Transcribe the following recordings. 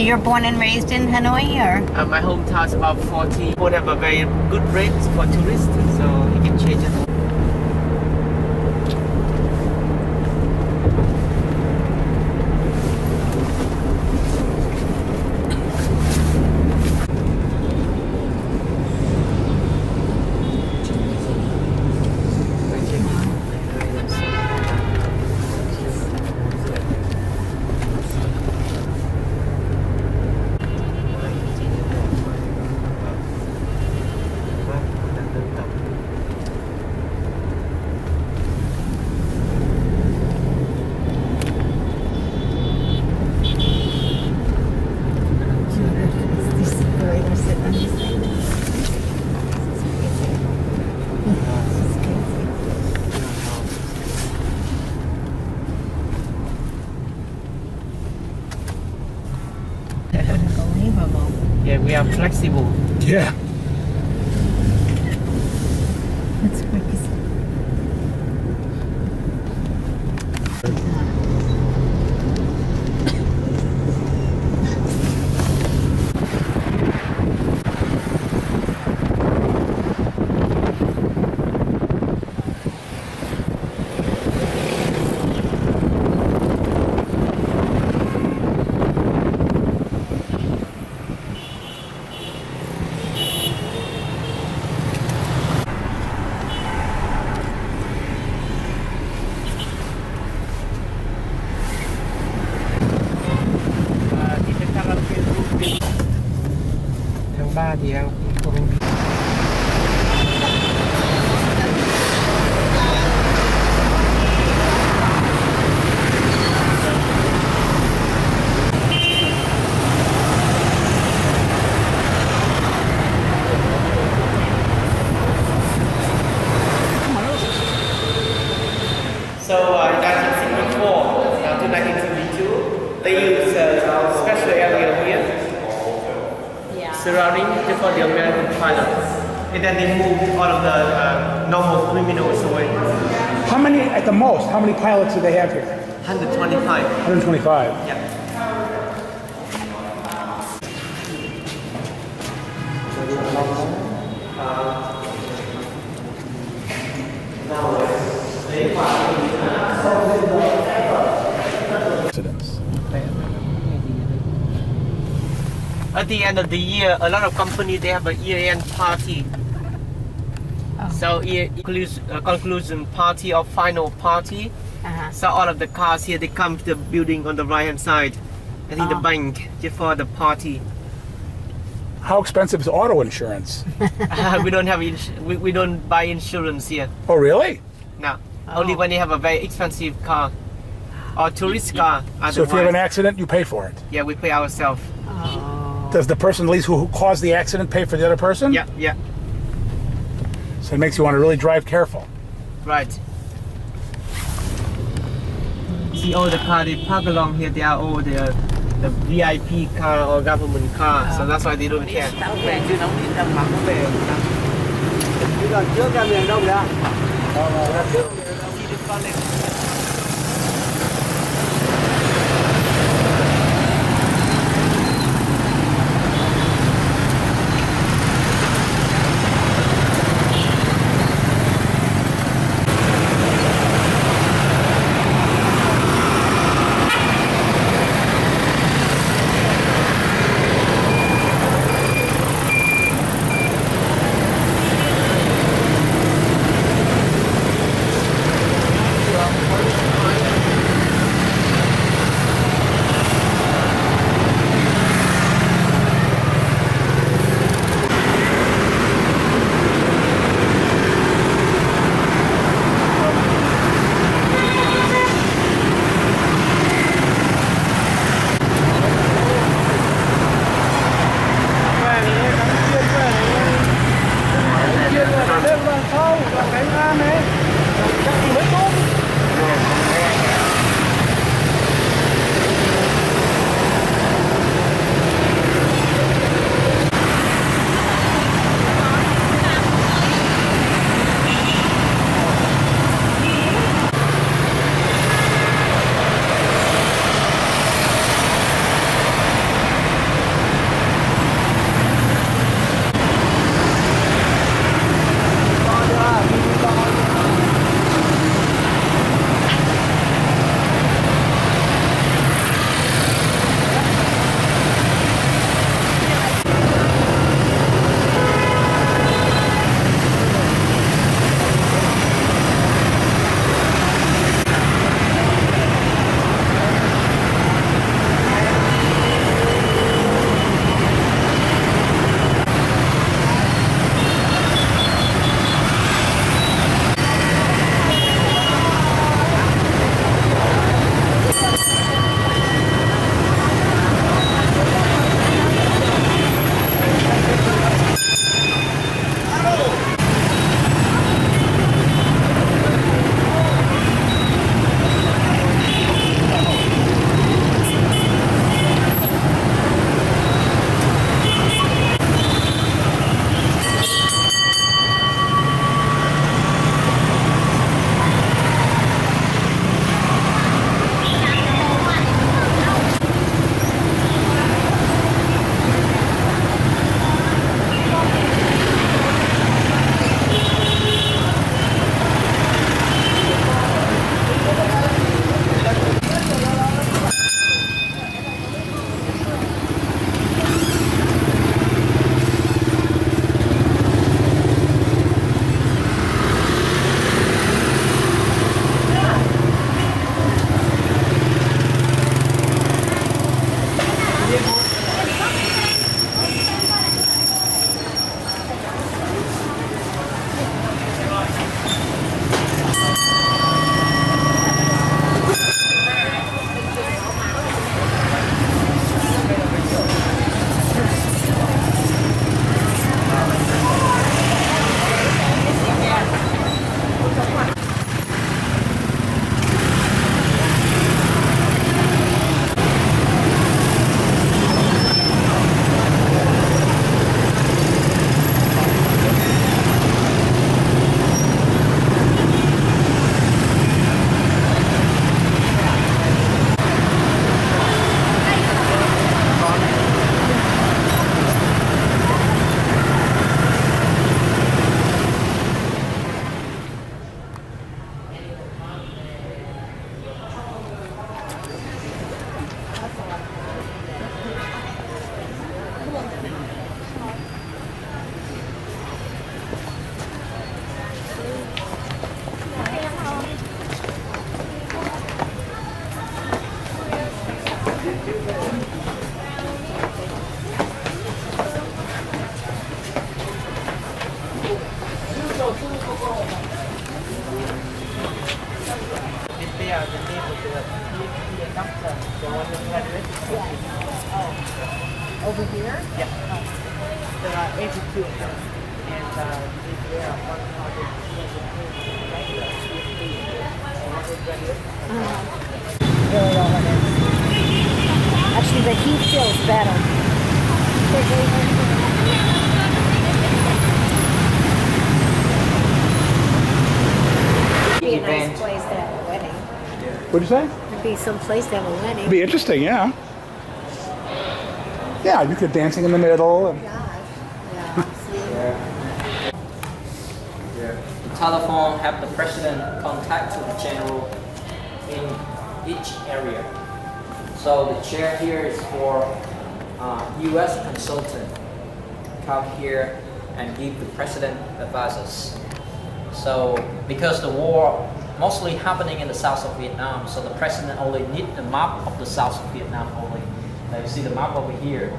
you're born and raised in Hanoi, or? My hometown is about 40. Won't have a very good rates for tourists, so you can change it. Unbelievable. Yeah, we are flexible. Yeah. That's crazy. Tháng 3 thì em không đi. So in 1964 to 1972, they used a special area here, surrounding for the American pilots. And then they moved all of the normal criminals away. How many, at the most, how many pilots do they have here? 125. 125. Yeah. Accidents. At the end of the year, a lot of companies they have a year-end party. So conclusion party or final party. So all of the cars here they come to the building on the right-hand side, and in the bank just for the party. How expensive is auto insurance? We don't have we don't buy insurance here. Oh, really? No, only when you have a very expensive car or tourist car. So if you have an accident, you pay for it? Yeah, we pay ourselves. Does the person at least who caused the accident pay for the other person? Yeah, yeah. So it makes you want to really drive careful. Right. See all the car they park along here, they are all the VIP car or government car, so that's why they don't care. They are the name of the doctor, the one who graduated. Over here? Yeah. There are 82 of them. And they are 1,200 Really all it is. Actually, the heat feels better. It'd be a nice place to have a wedding. What'd you say? It'd be some place to have a wedding. It'd be interesting, yeah. Yeah, you could dancing in the middle. And... The telephone have the president contact to the general in each area. So the chair here is for U.S. consultant come here and give the president advices. So because the war mostly happening in the south of Vietnam, so the president only need the map of the south of Vietnam only. Now you see the map over here.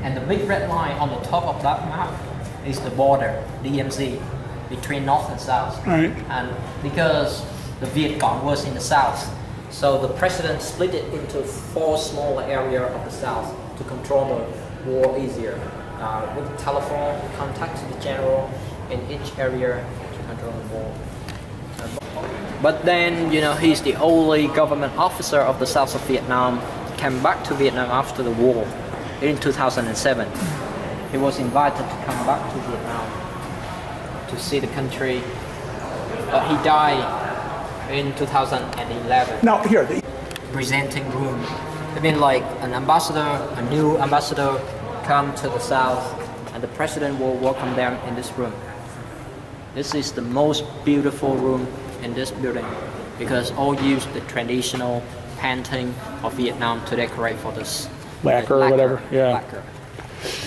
And the big red line on the top of that map is the border, DMZ, between north and south. Right. And because the Viet Cong was in the south, so the president split it into 4 smaller areas of the south to control the war easier. With telephone, contact to the general in each area to control the war. But then, he's the only government officer of the south of Vietnam came back to Vietnam after the war in 2007. He was invited to come back to Vietnam to see the country, but he died in 2011. Now, here, Presenting room. I mean, like an ambassador, a new ambassador come to the south, and the president will welcome them in this room. This is the most beautiful room in this building because all use the traditional painting of Vietnam to decorate for this. lacquer or whatever, yeah. Lacquer.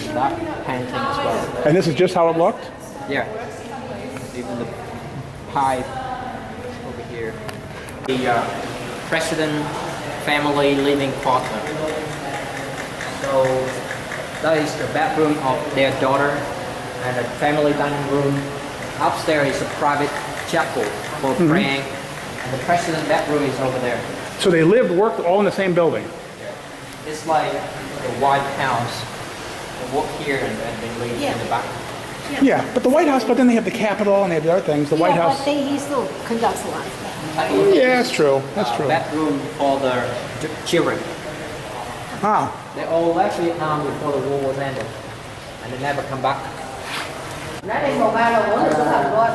And that painting as well. And this is just how it looked? Yeah. Even the pipe over here. The president family living quarter. So that is the bedroom of their daughter and the family dining room. Upstairs is a private chapel for praying, and the president's bedroom is over there. So they lived, worked all in the same building? It's like the White House. They work here and then they live in the back. Yeah, but the White House, but then they have the Capitol and they have the other things. The White House. But he still conducts a lot of stuff. Yeah, that's true. That's true. Bedroom for the children. Ah, They all left Vietnam before the war was ended, and they never come back. Nãy đây màu ba là 4 là số thành luôn.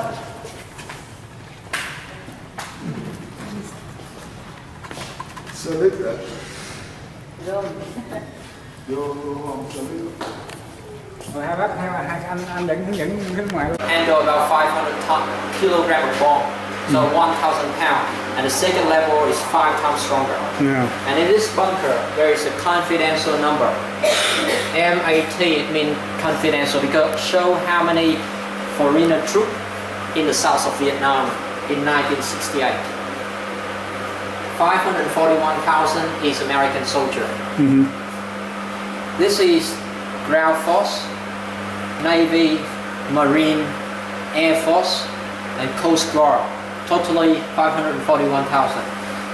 Handle about 500 kilogram of bomb, so 1,000 pounds, and the second level is 5 times stronger. yeah. And in this bunker, there is a confidential number. MAT, it means confidential because it shows how many foreigner troops in the south of Vietnam in 1968. 541,000 is American soldier. This is ground force, Navy, Marine, Air Force, and Coast Guard. Totally 541,000.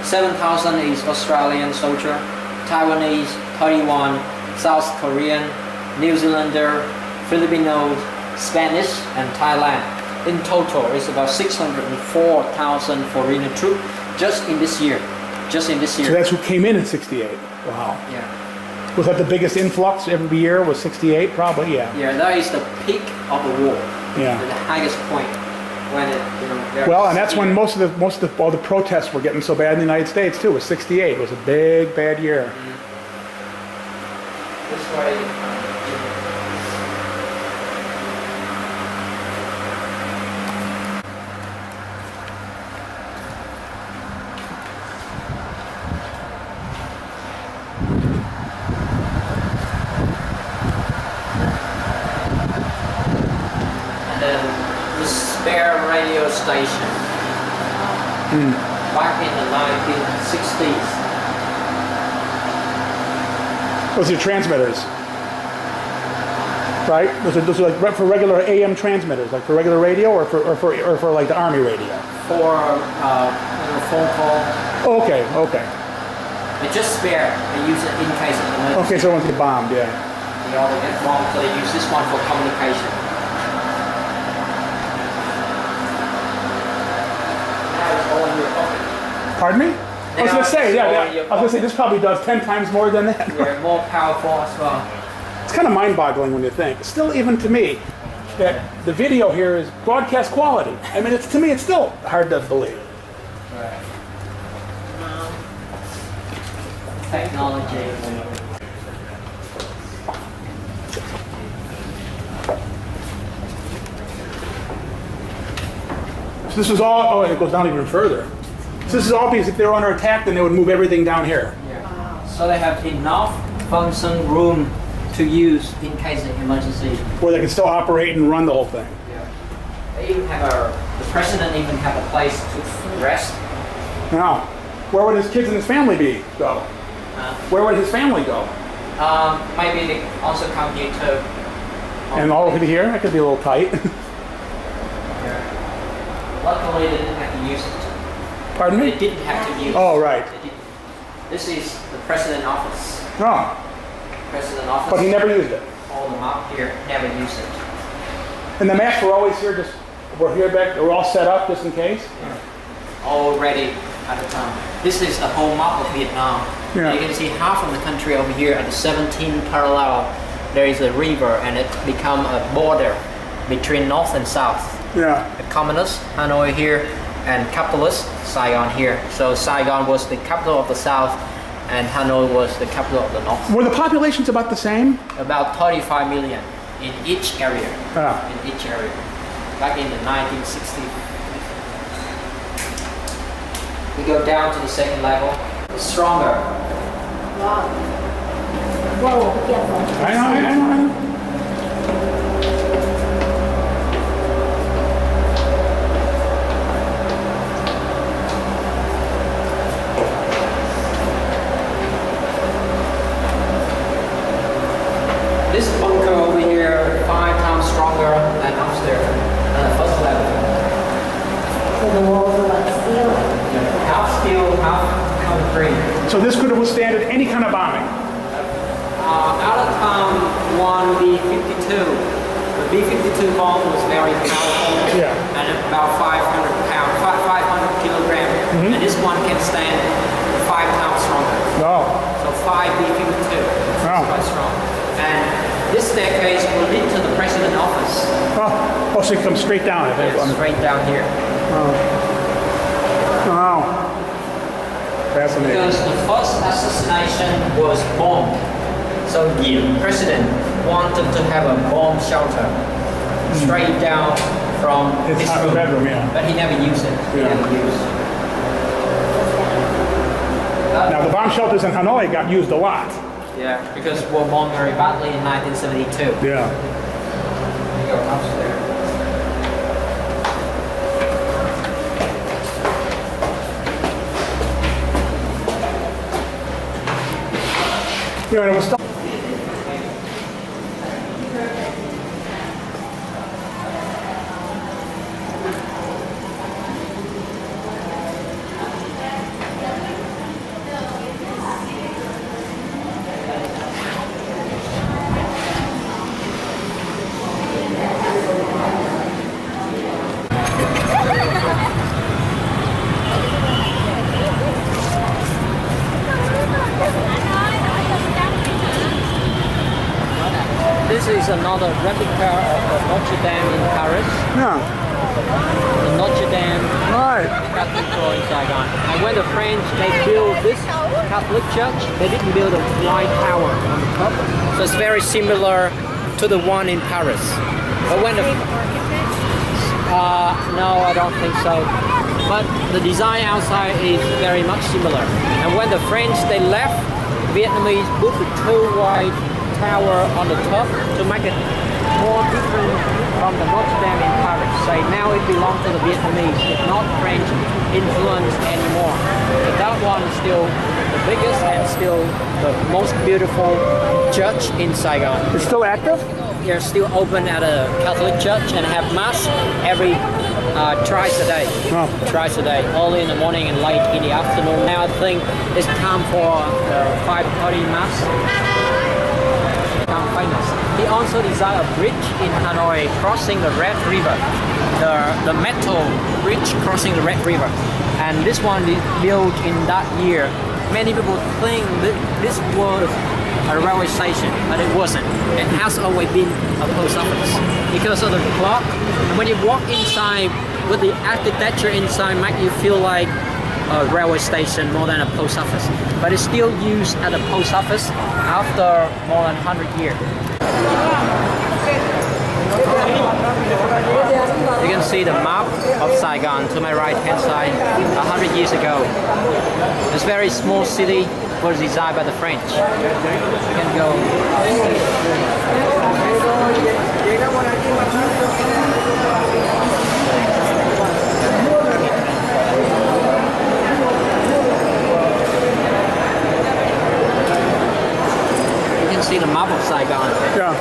7,000 is Australian soldier, Taiwanese 31, South Korean, New Zealander, Filipinos, Spanish, and Thailand. In total, it's about 604,000 foreigner troops just in this year. Just in this year. So that's who came in 68. Wow. Yeah. Was that the biggest influx every year? Was 68? Probably, yeah. Yeah, that is the peak of the war. Yeah. The highest point when it, very Well, and that's when severe. most of all the protests were getting so bad in the United States too. Was 68? It was a big bad year. This way. And then the spare radio station. Back in the 1960s. Those are transmitters. right? Those are like for regular AM transmitters, like for regular radio, or for like the Army radio. For phone call. Okay. It's just spare. They use it in case of emergency. Okay, so it won't get bombed, yeah. They always get bombed, so they use this one for communication. Now it's all in your pocket. Pardon me? I was gonna say, I was gonna say this probably does 10 times more than that. They're more powerful as well. It's kind of mind-boggling when you think. Still, even to me, that the video here is broadcast quality. I mean, to me, it's still hard to believe. Right. Technology. So this is all. Oh, it goes down even further. So this is all because if they were under attack, then they would move everything down here. Yeah. So they have enough function room to use in case of emergency. Where they can still operate and run the whole thing. Yeah. They even have the president even have a place to rest. Now, where would his kids and his family go? Where would his family go? Maybe they also come here too. And all over here? That could be a little tight. Yeah. Luckily, they didn't have to use it. Pardon me? They didn't have to use it. Oh, right. This is the president's office. Oh. President office. But he never used it. All them up here, never use it. And the masks were always here, we're here back, we're all set up just in case? Yeah. All ready at the time. This is the whole map of Vietnam. Yeah. You can see half of the country over here at the 17th parallel. There is a river and it become a border between north and south. Yeah. The communist, Hanoi here, and capitalist, Saigon here. So Saigon was the capital of the south and Hanoi was the capital of the north. Were the populations about the same? About 35 million in each area. Ah. In each area. Back in the 1960s. We go down to the second level. It's stronger. Wow. Whoa, careful. I know. This bunker over here, 5 times stronger than upstairs, than the first level. So the walls are like steel. Half steel, half concrete. So this could have withstanded any kind of bombing? Out of one B-52. The B-52 bomb was very powerful. Yeah. And about 500 pounds, 500 kilograms. Mm-hmm. And this one can stand 5 times stronger. No. So 5 B-52. Wow. It's quite strong. And this staircase will lead to the president's office. Oh, so you come straight down. Yeah, straight down here. Wow. Fascinating. Because the first assassination was bombed. So the president wanted to have a bomb shelter straight down from his room. Bedroom, yeah. But he never used it. He Yeah. never used it. Now the bomb shelters in Hanoi got used a lot. Yeah, because we were bombed very badly in 1972. Yeah. You go upstairs. Yeah, and it was still. This is another replica of Notre Dame in Paris. Yeah. The Notre Dame Right. Cathedral in Saigon. And when the French they built this Catholic church, they didn't build a white tower on the top. So it's very similar to the one in Paris. But when the no, I don't think so. But the design outside is very much similar. And when the French they left, Vietnamese put the two white tower on the top to make it more different from the Notre Dame in Paris. So now it belongs to the Vietnamese. It's not French influence anymore. But that one is still the biggest and still the most beautiful church in Saigon. It's still active? they're still open at a Catholic church and have mass every thrice a day. Oh. Thrice a day, early in the morning and late in the afternoon. Now I think it's time for the 5:30 mass. Become famous. He also designed a bridge in Hanoi crossing the Red River, the metal bridge crossing the Red River, and this one is built in that year. Many people think that this was a railway station, but it wasn't. It has always been a post office because of the clock. And when you walk inside, with the architecture inside, make you feel like a railway station more than a post office. But it's still used as a post office after more than 100 years. You can see the map of Saigon to my right hand side 100 years ago. It's a very small city, was designed by the French. You can go. You can see the map of Saigon. Yeah.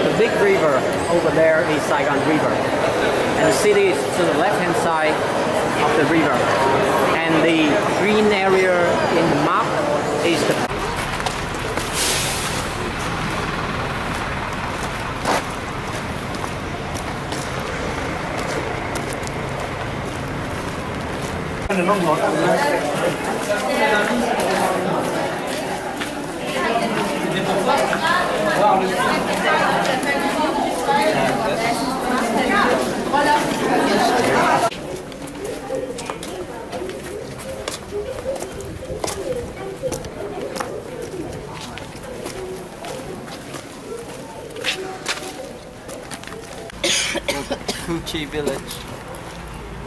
The big river over there is Saigon River, and the city is to the left-hand side of the river, and the green area in the map is the Kuchi village,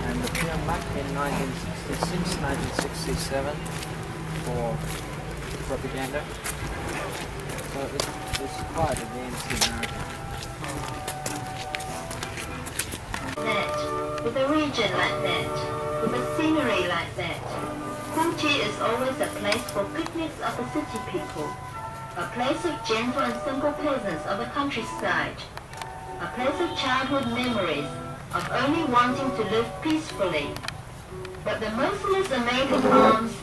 and the film back in 1966, 1967 for propaganda. So it's quite against America. With a region like that, with a scenery like that, Kuchi is always a place for picnics of the city people, a place of gentle and simple peasants of the countryside, a place of childhood memories of only wanting to live peacefully. But the merciless American arms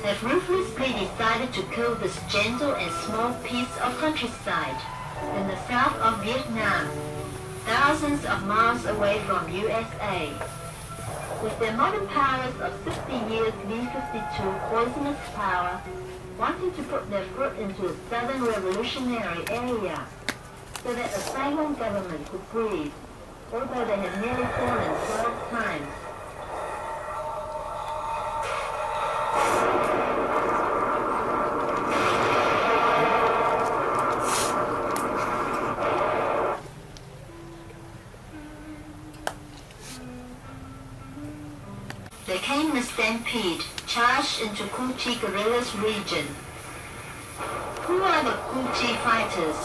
have ruthlessly decided to kill this gentle and small piece of countryside in the south of Vietnam, thousands of miles away from USA. With their modern powers of 60 years B-52 poisonous power, wanting to put their foot into the southern revolutionary area, so that the Saigon government could breathe, although they had nearly fallen 12 times. There came a stampede, charged into Kuchi guerrillas region. Who are the Kuchi fighters?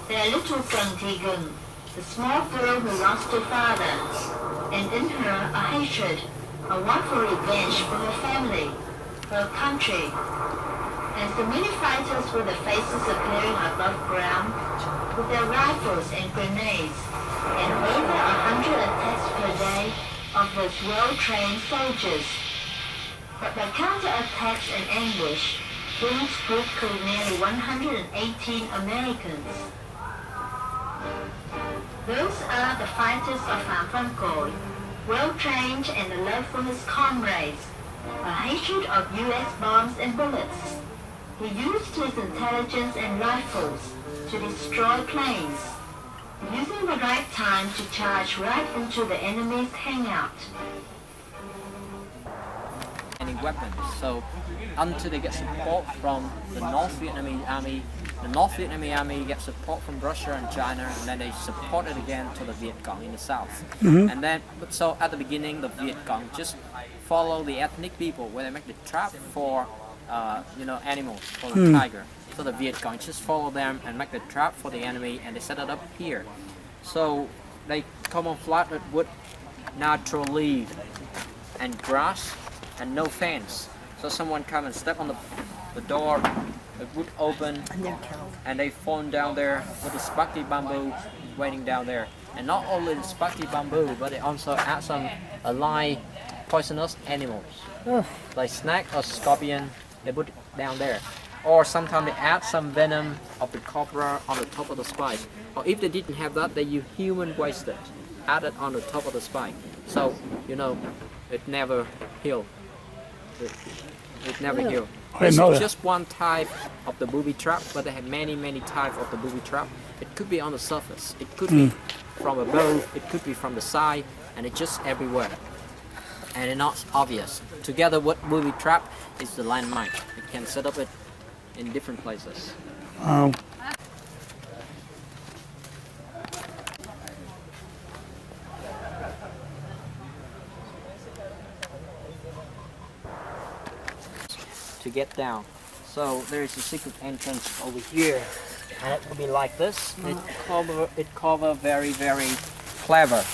They are little Gung Ti-gung, the small girl who lost her father, and in her a hatred, a want for revenge for her family, her country. And so many fighters with their faces appearing above ground, with their rifles and grenades, and over 100 attacks per day of those well-trained soldiers. But by counterattacks and ambush, Gung's group killed nearly 118 Americans. Those are the fighters of Pham Phan Khoi, well-trained and a love for his comrades, a hatred of US bombs and bullets. He used his intelligence and rifles to destroy planes, using the right time to charge right into the enemy's hangout. Any weapons, so until they get support from the North Vietnamese army, the North Vietnamese army gets support from Russia and China, and then they support it again to the Viet Cong in the south. And then, so at the beginning, the Viet Cong just follow the ethnic people where they make the trap for, animals, for the tiger. So the Viet Cong just follow them and make the trap for the enemy, and they set it up here. So they camouflage it with natural leaf and grass and no fence. So someone come and step on the door, it would open, and they fall down there with the sparky bamboo waiting down there. And not only the sparky bamboo, but they also add some live poisonous animals, like snake or scorpion. They put it down there. Or sometimes they add some venom of the cobra on the top of the spike. Or if they didn't have that, they use human waste it, add it on the top of the spike. So, you know, it never heal. It never heal. This is just one type of the booby trap, but they have many types of the booby trap. It could be on the surface, it could be from above, it could be from the side, and it's just everywhere. And it's not obvious. Together with booby trap is the landmine. It can set up it in different places. To get down. So there is a secret entrance over here, and it will be like this. It cover very clever.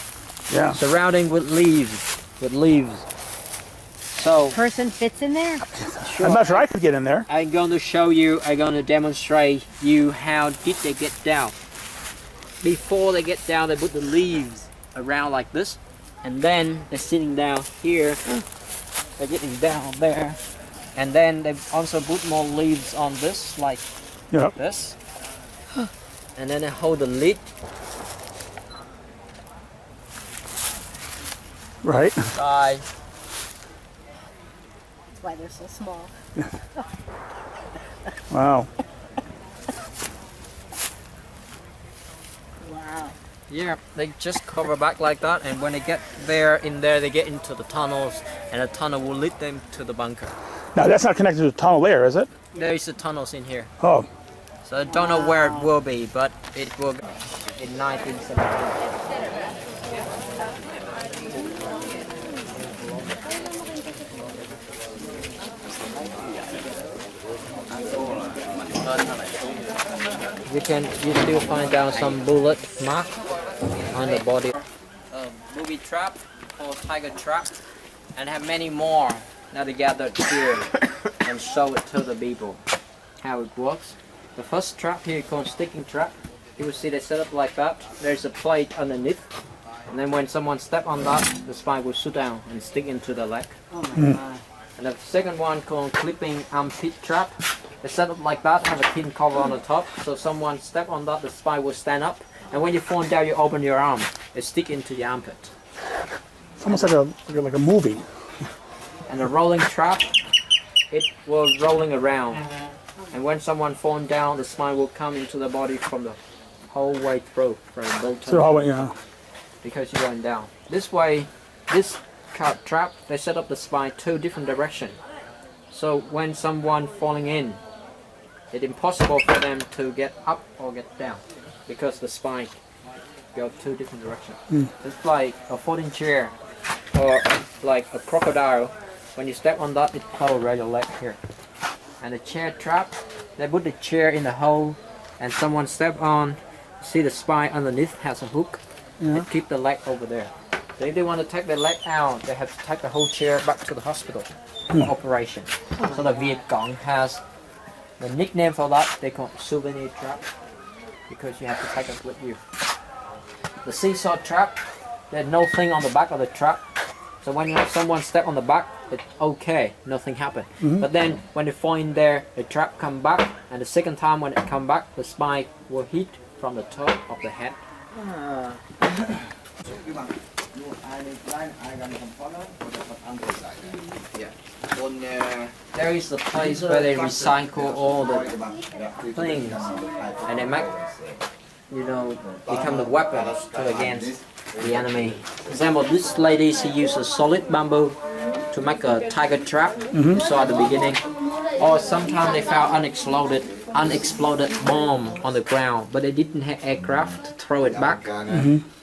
Yeah. Surrounding with leaves. So Person fits in there? I'm not sure I could get in there. I'm going to show you, I'm going to demonstrate you how did they get down. Before they get down, they put the leaves around like this, and then they're sitting down here. They're getting down there, and then they also put more leaves on this, like this, and then they hold the lid. Right. By That's why they're so small. Wow. Wow. yeah, they just cover back like that, and when they get in there, they get into the tunnels, and the tunnel will lead them to the bunker. Now that's not connected to the tunnel layer, is it? There is the tunnels in here, Oh. so I don't know where it will be, but it will be in 1917. You still find down some bullet mark on the body. Booby trap or tiger trap, and have many more that are gathered here and show it to the people how it works. The first trap here called sticking trap. You will see they set up like that. There's a plate underneath, and then when someone step on that, the spike will shoot down and stick into the leg. Oh my God. And the second one called clipping armpit trap. They set up like that, have a thin cover on the top, so someone step on that, the spike will stand up, and when you fall down, you open your arm, it stick into the armpit. It's almost like a movie. And the rolling trap, it will rolling around, and when someone falls down, the spine will come into the body from the whole way through, from both So because you're going down. This way, this trap, they set up the spine two different directions. So when someone falling in, it's impossible for them to get up or get down because the spine go two different directions. It's like a folding chair or like a crocodile. When you step on that, it closes around your leg here. And the chair trap, they put the chair in the hole, and someone step on, see the spine underneath has a hook, and keep the leg over there. So if they want to take the leg out, they have to take the whole chair back to the hospital for operation. So the Viet Cong has the nickname for that. They call it souvenir trap because you have to take it with you. The seesaw trap, there's no thing on the back of the trap. So when you have someone step on the back, it's okay, nothing happened. But then when they fall in there, the trap come back, and the second time when it come back, the spike will hit from the top of the head. There is a place where they recycle all the things, and they make, become the weapons to against the enemy. For example, this lady, she uses solid bamboo to make a tiger trap. You saw at the beginning. Or sometimes they found unexploded bomb on the ground, but they didn't have aircraft to throw it back.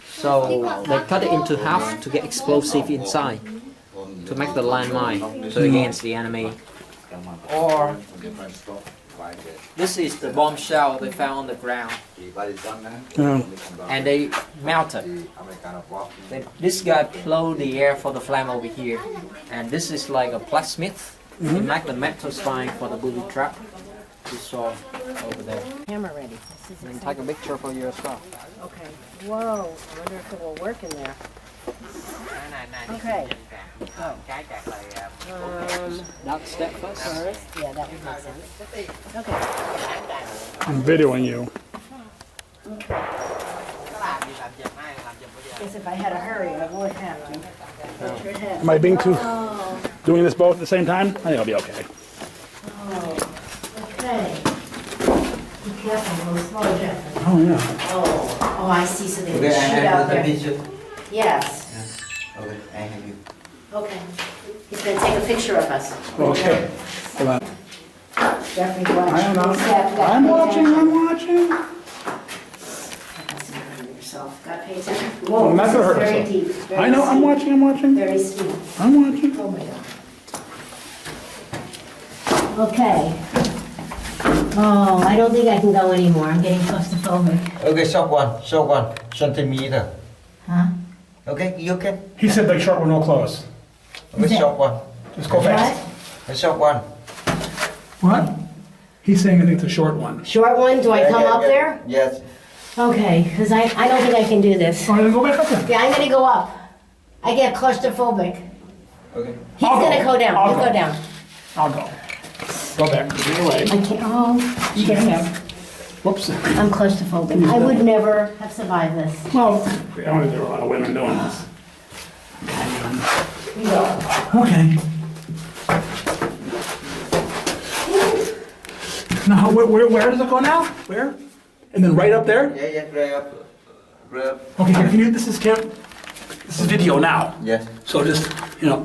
So they cut it into half to get explosive inside to make the landmine to against the enemy. Or this is the bombshell they found on the ground, and they melted. This guy blew the air for the flame over here, and this is like a blacksmith. They make the metal spine for the booby trap, You saw over there. Camera ready. This is And take a picture for you as well. Okay. Whoa. I wonder if it will work in there. Okay. That's step first. Yeah, that would make sense. Okay. I'm videoing you. Guess if I had a hurry, I would have to. Put your head. Am I being too doing this both at the same time? I think I'll be okay. Okay. Be careful, go slow, Jeffrey. Oh yeah. Oh, I see. So they Okay, shoot out there. picture. Yes. Okay, I have you. Okay. He's gonna take a picture of us. Okay. Hold on. Jeffrey, watch. I am not. Please have- gotta I'm pay watching. attention. I'm watching. That's not on yourself. Gotta pay attention. I'm Whoa, not this gonna is hurt very myself. deep. Very I know. I'm steep. watching. I'm watching. Very steep. I'm watching. Oh my God. Okay. Oh, I don't think I can go anymore. I'm getting claustrophobic. Okay, short one centimeter. Huh? Okay, you can. He said like short one, no close. Okay, short one. Just go What? fast. A short one. What? He's saying I think it's a short one. Short one? Do I come up there? Yes. Okay, because I don't think I can do this. All right, then go back up then. Yeah, I'm gonna go up. I get claustrophobic. Okay. He's I'll gonna go down. I'll You go down. I'll go. Go back. Get away. I can't. Oh, Jesus. Whoops. I'm claustrophobic. I would never have survived this. Well, I don't think there are a lot of women doing this. You go. Okay. Now, where does it go now? Where? And then right up there? Yeah, right up. Right up. Okay, can you, this is video now. Yes. So just, okay.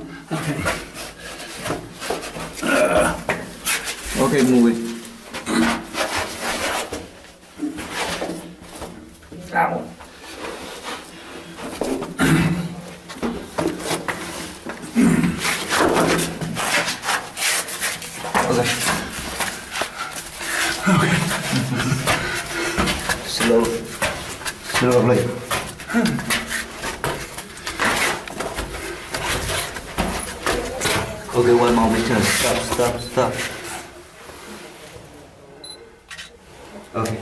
Okay, move it. Ow. Okay. Okay. Slowly. Okay, one more return. Stop. Okay.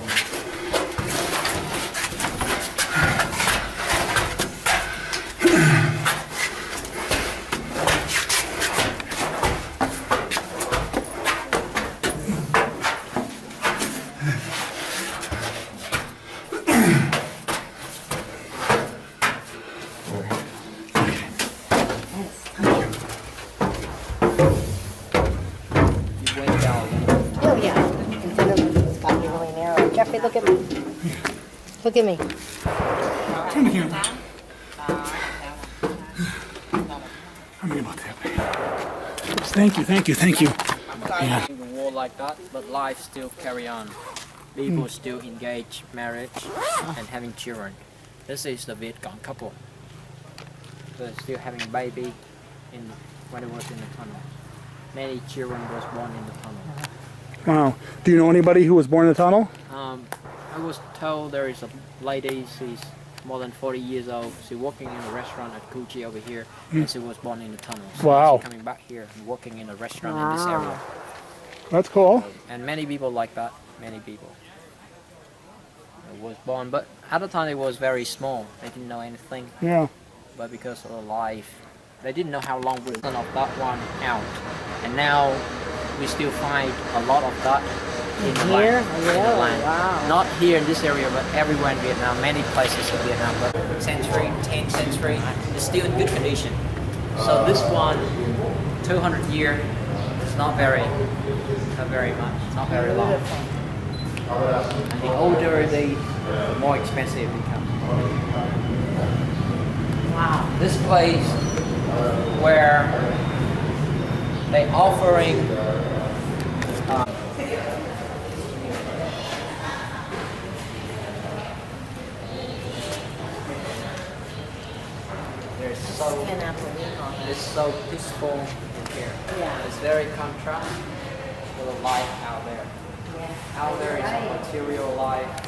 You went down. Oh, yeah. It's got me really narrow. Jeffrey, look at me. Look at me. Turn the camera. I'm gonna about that. Oops, thank you. Yeah. The war like that, but life still carry on. People still engage marriage and having children. This is the Viet Cong couple. They're still having baby when it was in the tunnel. Many children was born in the tunnel. Wow. Do you know anybody who was born in the tunnel? I was told there is a lady, she's more than 40 years old. She's working in a restaurant at Kuchi over here, and she was born in the tunnel. So Wow. she's coming back here and working in a restaurant in this area. That's cool. And many people like that, many people. It was born, but at the time it was very small. They didn't know anything, Yeah. but because of the life, they didn't know how long we were of that one out. And now we still find a lot of that in the Here? land. Oh, in the really? land. Wow. Not here in this area, but everywhere in Vietnam, many places in Vietnam. But century, 10th century, it's still in good condition. So this one, 200 year, it's not very much, it's not very long. And the older the more expensive it becomes. Wow. This place where they offering there's so Cannot believe all that. it's so peaceful in here. Yeah. It's very contrast to the life out there. Yeah. Out there is a material life.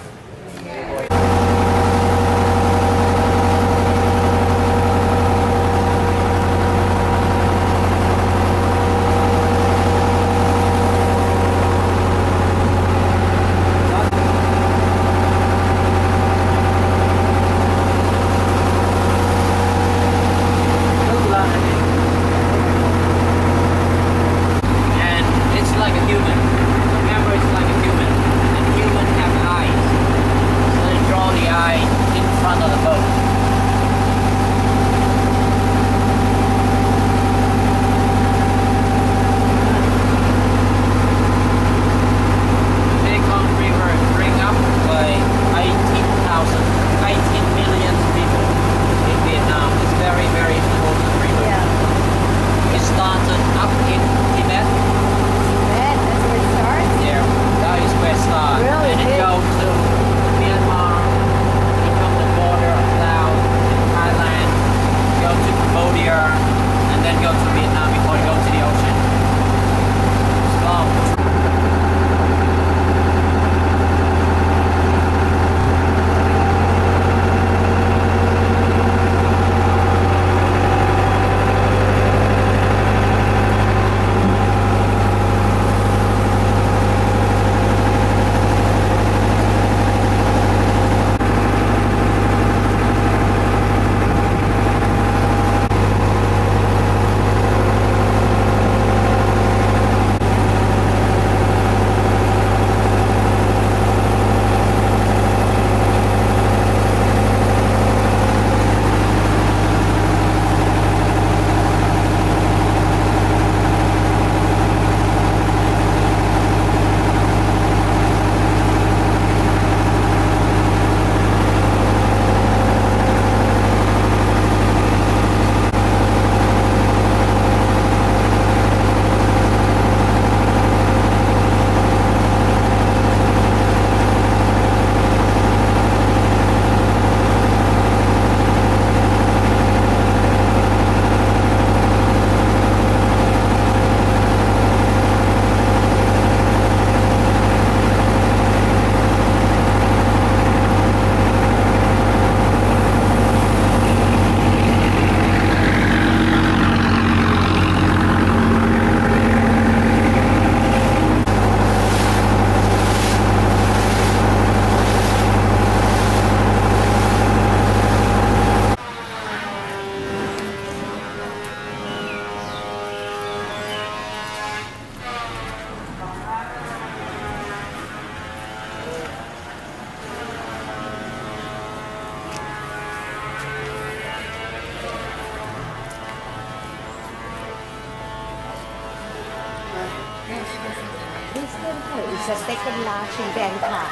This temple is the second large in Bangkok.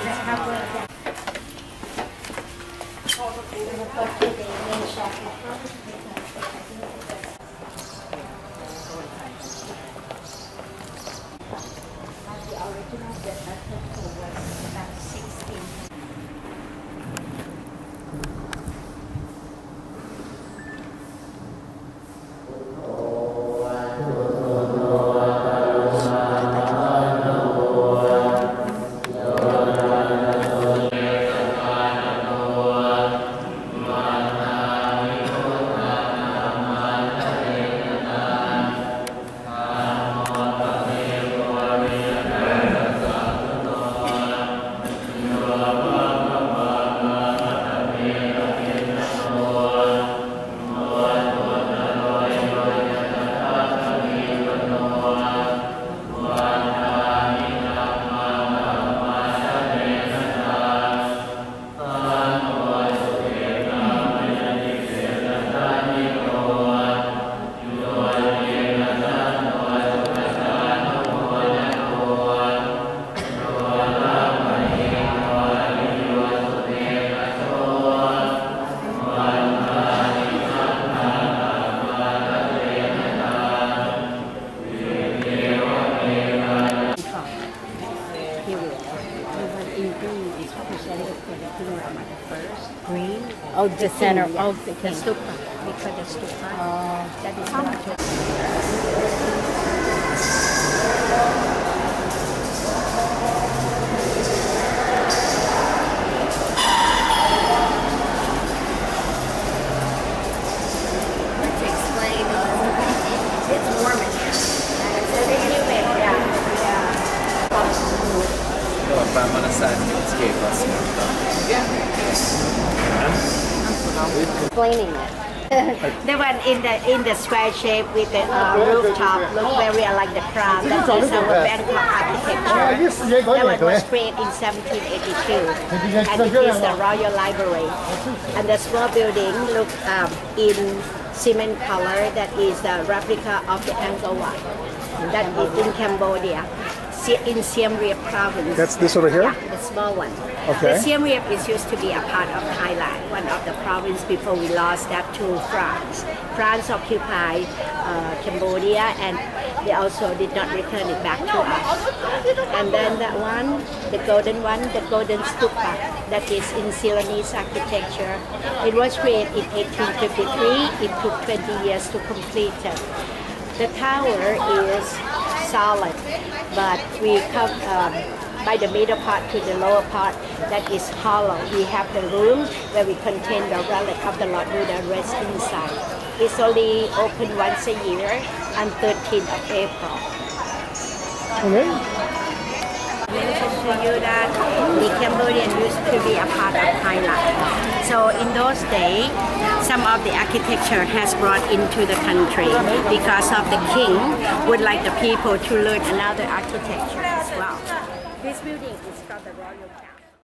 It's covered. Green. Oh, the center of the stupa. Because the stupa. That is To explain, it's warm in here. explaining it. The one in the square shape with the rooftop look very like the crown. That is our Bangkok architecture. That one was created in 1782, and it is the Royal Library. And the small building look in cement color. That is the replica of the Angkor Wat. That is in Cambodia, in Siem Reap province. That's this over here? Yeah, the small one. Okay. The Siem Reap is used to be a part of Thailand, one of the provinces before we lost that to France. France occupied Cambodia, and they also did not return it back to us. And then that one, the golden stupa, that is in Ceylonese architecture. It was created in 1853. It took 20 years to complete it. The tower is solid, but we come by the middle part to the lower part that is hollow. We have the room where we contain the relic of the Lord Buddha rest inside. It's only open once a year on 13th of April. Okay. Mentioned to you that the Cambodian used to be a part of Thailand. So in those days, some of the architecture has brought into the country because of the king would like the people to learn another architecture as well. This building is from the royal family.